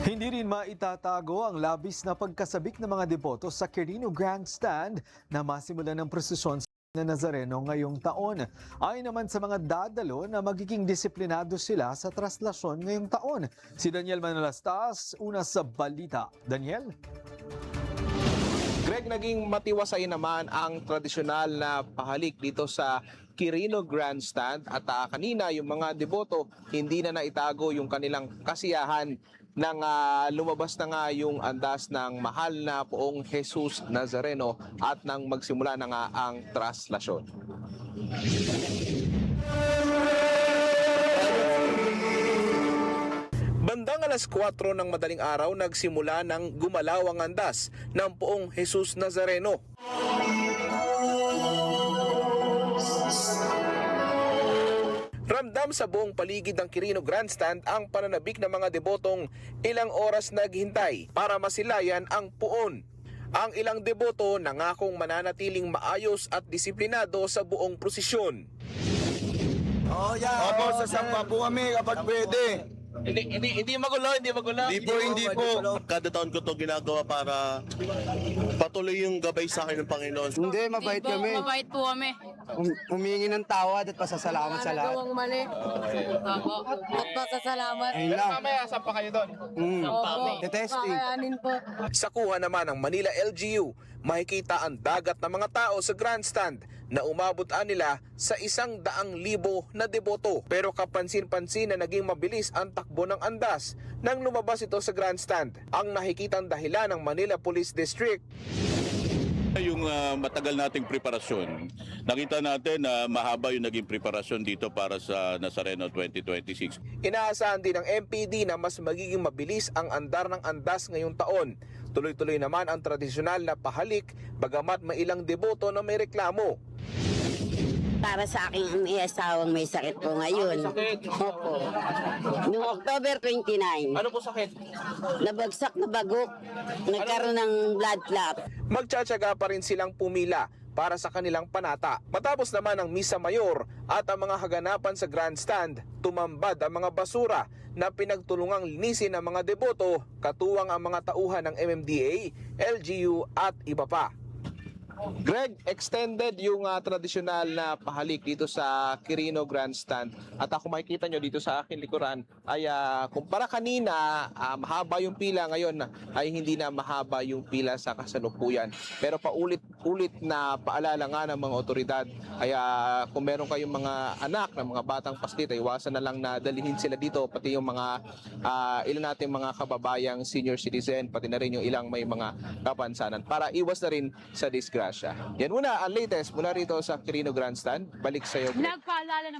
Hindi rin maitatago ang labis na pagkasabik ng mga deboto sa Quirino Grandstand na masimulan ng prosesyon na Nazareno ngayong taon. Ayon naman sa mga dadalo na magiging disiplinado sila sa traslasyon ngayong taon. Si Daniel Manalastas, una sa balita. Daniel? Greg, naging matiwasay naman ang tradisyonal na pahalik dito sa Quirino Grandstand at kanina yung mga deboto hindi na naitago yung kanilang kasiyahan nang lumabas na nga yung andas ng mahal na Poong Jesus Nazareno at nang magsimula na nga ang traslasyon. Bandang alas 4 ng madaling araw nagsimula ng gumalaw ang andas ng Poong Jesus Nazareno. Ramdam sa buong paligid ng Quirino Grandstand ang pananabik ng mga debotong ilang oras naghintay para masilayan ang puon. Ang ilang deboto nangakong mananatiling maayos at disiplinado sa buong prosesyon. Opo, sasamba po kami kapag pwede. Hindi magulo. Hindi po. Kada taon ko to ginagawa para patuloy yung gabay sa akin ng Panginoon. Hindi, mabait kami. Mabait po kami. Humingi ng tawad at pasasalamat sa lahat. Gawang mali. Opo. At pasasalamat. Ayun lang. Mamaya, saan pa kayo doon? Testing. Kakayanin po. Sa kuha naman ng Manila LGU, makikita ang dagat ng mga tao sa grandstand na umabot nila sa 100,000 na deboto. Pero kapansin-pansin na naging mabilis ang takbo ng andas nang lumabas ito sa grandstand. Ang nakikitang dahilan ng Manila Police District. Yung matagal nating preparasyon, nakita natin na mahaba yung naging preparasyon dito para sa Nazareno 2026. Inaasahan din ng MPD na mas magiging mabilis ang andar ng andas ngayong taon. Tuloy-tuloy naman ang tradisyonal na pahalik bagamat may ilang deboto na may reklamo. Para sa aking asawang may sakit po ngayon. Opo. Noong October 29, Ano po sakit? nabagsak na bagok, nagkaroon ng blood clot. Magtsatsaga pa rin silang pumila para sa kanilang panata. Matapos naman ang Misa Mayor at ang mga haganapan sa grandstand, tumambad ang mga basura na pinagtulungang linisin ng mga deboto, katuwang ang mga tauhan ng MMDA, LGU at iba pa. Greg, extended yung tradisyonal na pahalik dito sa Quirino Grandstand. At kung makikita nyo dito sa aking likuran, ay kumpara kanina, mahaba yung pila, ngayon ay hindi na mahaba yung pila sa kasalukuyan. Pero paulit-ulit na paalala nga ng mga otoridad, ay kung meron kayong mga anak ng mga batang pastita, iwasan na lang na dalihin sila dito, pati yung mga ilan natin mga kababayang senior citizen, pati na rin yung ilang may mga kapansanan, para iwas na rin sa disgrasya. Yan muna ang latest mula rito sa Quirino Grandstand. Balik sa iyo. Nagpaalala na